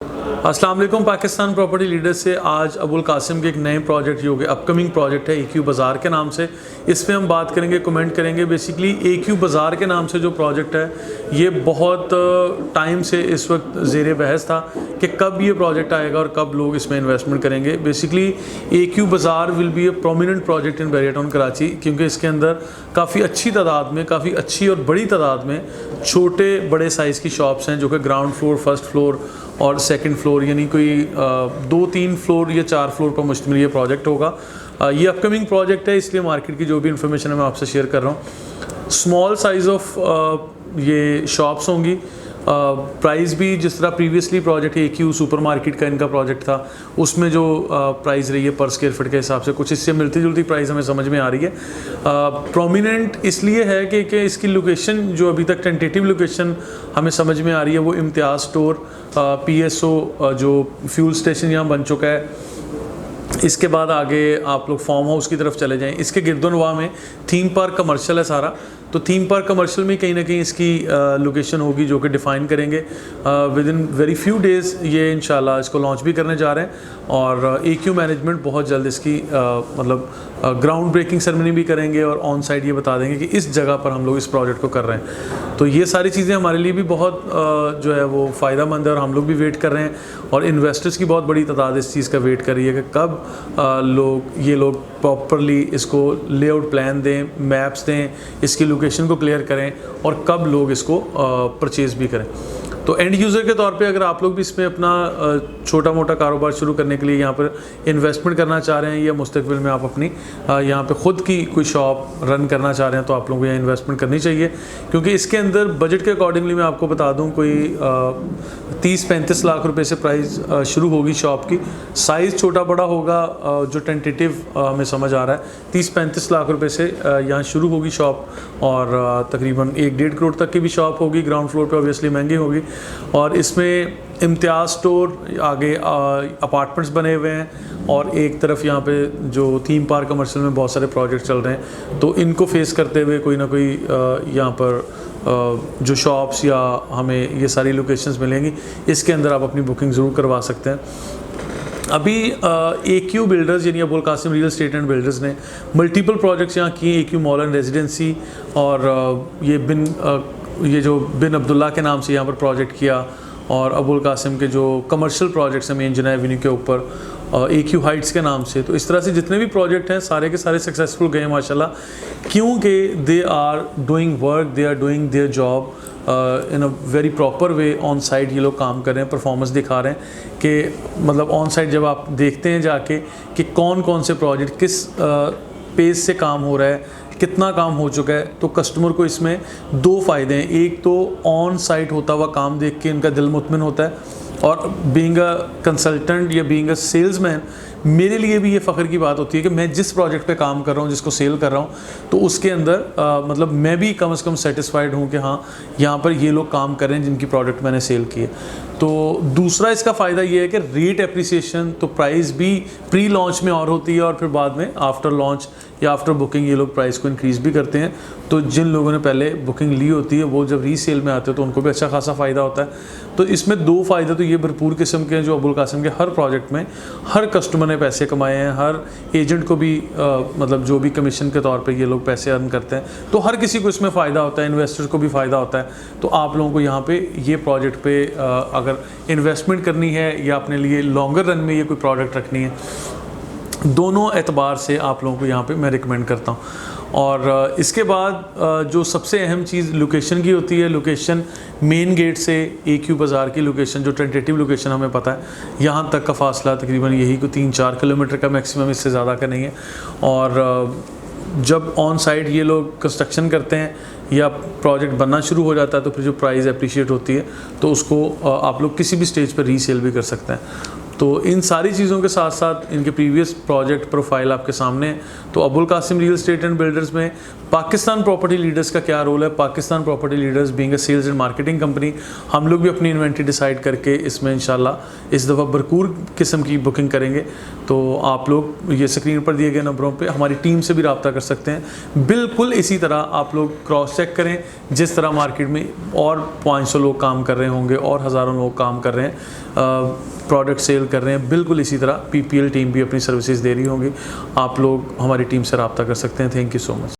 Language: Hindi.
अस्सलाम वालेकुम। पाकिस्तान प्रॉपर्टी लीडर से आज अबुल कासिम के एक नए प्रोजेक्ट जो कि अपकमिंग प्रोजेक्ट है AQ बाज़ार के नाम से, इस पर हम बात करेंगे, कमेंट करेंगे। बेसिकली AQ बाज़ार के नाम से जो प्रोजेक्ट है ये बहुत टाइम से इस वक्त ज़ेरे बहस था कि कब ये प्रोजेक्ट आएगा और कब लोग इसमें इन्वेस्टमेंट करेंगे। Basically AQ Bazaar will be a prominent project in Bahria Town Karachi, क्योंकि इसके अंदर काफ़ी अच्छी तादाद में, काफ़ी अच्छी और बड़ी तादाद में छोटे बड़े साइज़ की शॉप्स हैं जो कि ग्राउंड फ्लोर, फर्स्ट फ्लोर और सेकंड फ्लोर, यानी कोई 2-3 फ्लोर या 4 फ्लोर पर मुश्तमिल ये प्रोजेक्ट होगा। ये अपकमिंग प्रोजेक्ट है, इसलिए मार्केट की जो भी इंफॉर्मेशन है मैं आपसे शेयर कर रहा हूँ। स्मॉल साइज़ ऑफ ये शॉप्स होंगी। प्राइस भी जिस तरह previously project AQ super market का इनका प्रोजेक्ट था, उसमें जो प्राइस रही है पर स्क्वायर फीट के हिसाब से कुछ इससे मिलती जुलती प्राइस हमें समझ में आ रही है। प्रोमिनेंट इसलिए है कि इसकी लोकेशन जो अभी तक टेंटेटिव लोकेशन हमें समझ में आ रही है वो इम्तियाज़ स्टोर, PSO जो फ्यूल स्टेशन यहाँ बन चुका है। इसके बाद आगे आप लोग फार्म हाउस की तरफ चले जाएं। इसके गिरदोनवा में थीम पार्क कमर्शियल है सारा, तो थीम पार्क कमर्शियल में कहीं ना कहीं इसकी लोकेशन होगी जो कि डिफ़ाइन करेंगे। With in very few days ये इंशाल्लाह इसको लॉन्च भी करने जा रहे हैं और AQ मैनेजमेंट बहुत जल्द इसकी मतलब ग्राउंड ब्रेकिंग सेरेमनी भी करेंगे और ऑन साइड ये बता देंगे कि इस जगह पर हम लोग इस प्रोजेक्ट को कर रहे हैं। तो ये सारी चीज़ें हमारे लिए भी बहुत जो है वो फ़ायदा मंद है और हम लोग भी वेट कर रहे हैं और इन्वेस्टर्स की बहुत बड़ी तादाद इस चीज़ का वेट कर रही है कि कब ये लोग प्रॉपरली इसको लेआउट प्लान दें, मैप्स दें, इसकी लोकेशन को क्लियर करें और कब लोग इसको परचेज़ भी करें। तो एंड यूज़र के तौर पे अगर आप लोग भी इसमें अपना छोटा मोटा कारोबार शुरू करने के लिए यहाँ पर इन्वेस्टमेंट करना चाह रहे हैं या मुस्तकबिल में आप अपनी यहाँ पे ख़ुद की कोई शॉप रन करना चाह रहे हैं, तो आप लोगों को यहाँ इन्वेस्टमेंट करनी चाहिए, क्योंकि इसके अंदर बजट के अकॉर्डिंगली मैं आपको बता दूँ कोई 30-35 लाख रुपए से प्राइस शुरू होगी शॉप की। साइज़ छोटा बड़ा होगा, जो टेंटेटिव हमें समझ आ रहा है 30-35 लाख रुपए से यहाँ शुरू होगी शॉप और तकरीबन 1-1.5 करोड़ तक की भी शॉप होगी। ग्राउंड फ्लोर पे ऑब्वियसली महंगी होगी और इसमें इम्तियाज़ स्टोर, आगे अपार्टमेंट्स बने हुए हैं और एक तरफ यहाँ पे जो थीम पार्क कमर्शियल में बहुत सारे प्रोजेक्ट चल रहे हैं, तो इनको फेस करते हुए कोई ना कोई यहाँ पर जो शॉप्स या हमें ये सारी लोकेशंस मिलेंगी, इसके अंदर आप अपनी बुकिंग ज़रूर करवा सकते हैं। अभी AQ बिल्डर्स यानी Abul Qasim Real Estate and Builders ने मल्टीपल प्रोजेक्ट्स यहाँ किए, AQ मॉल एंड रेजिडेंसी और ये जो बिन अब्दुल्ला के नाम से यहाँ पर प्रोजेक्ट किया और अबुल कासिम के जो कमर्शियल प्रोजेक्ट्स हैं मेन जिना एवेन्यू के ऊपर AQ हाइट्स के नाम से। तो इस तरह से जितने भी प्रोजेक्ट हैं सारे के सारे सक्सेसफुल गए माशाल्लाह, क्योंकि they are doing work, they are doing their job in a very proper way. On side ये लोग काम कर रहे हैं, परफॉर्मेंस दिखा रहे हैं कि मतलब ऑन साइड जब आप देखते हैं जाके कि कौन कौन से प्रोजेक्ट किस पेस से काम हो रहा है, कितना काम हो चुका है, तो कस्टमर को इसमें 2 फ़ायदे हैं। एक तो ऑन साइट होता हुआ काम देख के इनका दिल मुतमिन होता है और बीइंग अ कंसल्टेंट या बीइंग अ सेल्समैन मेरे लिए भी ये फ़ख्र की बात होती है कि मैं जिस प्रोजेक्ट पे काम कर रहा हूँ, जिसको सेल कर रहा हूँ, तो उसके अंदर मतलब मैं भी कम से कम सेटिस्फाइड हूँ कि हाँ यहाँ पर ये लोग काम कर रहे हैं जिनकी प्रोडक्ट मैंने सेल किए। तो दूसरा इसका फ़ायदा ये है कि रेट एप्रिसिएशन, तो प्राइस भी प्री लॉन्च में और होती है और फिर बाद में आफ्टर लॉन्च या आफ्टर बुकिंग ये लोग प्राइस को इंक्रीज़ भी करते हैं। तो जिन लोगों ने पहले बुकिंग ली होती है वो जब रीसेल में आते हैं तो उनको भी अच्छा खासा फ़ायदा होता है। तो इसमें 2 फ़ायदे तो ये भरपूर किस्म के हैं जो अबुल कासिम के हर प्रोजेक्ट में हर कस्टमर ने पैसे कमाए हैं, हर एजेंट को भी मतलब जो भी कमीशन के तौर पे ये लोग पैसे अर्न करते हैं, तो हर किसी को इसमें फ़ायदा होता है, इन्वेस्टर्स को भी फ़ायदा होता है। तो आप लोगों को यहाँ पे ये प्रोजेक्ट पे अगर इन्वेस्टमेंट करनी है या अपने लिए लॉन्गर रन में ये कोई प्रोडक्ट रखनी है, दोनों एतबार से आप लोगों को यहाँ पे मैं रिकमेंड करता हूँ। और इसके बाद जो सबसे अहम चीज़ लोकेशन की होती है, लोकेशन मेन गेट से AQ बाज़ार की लोकेशन, जो टेंटेटिव लोकेशन हमें पता है, यहाँ तक का फासला तकरीबन यही को 3-4 किलोमीटर का मैक्सिमम, इससे ज़्यादा का नहीं है। और जब ऑन साइड ये लोग कंस्ट्रक्शन करते हैं या प्रोजेक्ट बनना शुरू हो जाता है तो फिर जो प्राइस अप्रिशिएट होती है तो उसको आप लोग किसी भी स्टेज पर रीसेल भी कर सकते हैं। तो इन सारी चीज़ों के साथ साथ इनके प्रीवियस प्रोजेक्ट प्रोफाइल आपके सामने है। तो Abul Qasim Real Estate and Builders में पाकिस्तान प्रॉपर्टी लीडर्स का क्या रोल है। Pakistan Property Leaders being a sales and marketing company, हम लोग भी अपनी इन्वेंट्री डिसाइड करके इसमें इंशाल्लाह इस दफ़ा भरपूर किस्म की बुकिंग करेंगे। तो आप लोग ये स्क्रीन पर दिए गए नंबरों पे हमारी टीम से भी रब्ता कर सकते हैं। बिल्कुल इसी तरह आप लोग क्रॉस चेक करें, जिस तरह मार्केट में और 500 लोग काम कर रहे होंगे और हज़ारों लोग काम कर रहे हैं, प्रोडक्ट सेल कर रहे हैं, बिल्कुल इसी तरह PPL टीम भी अपनी सर्विसेज दे रही होंगी। आप लोग हमारी टीम से रब्ता कर सकते हैं। Thank you so much.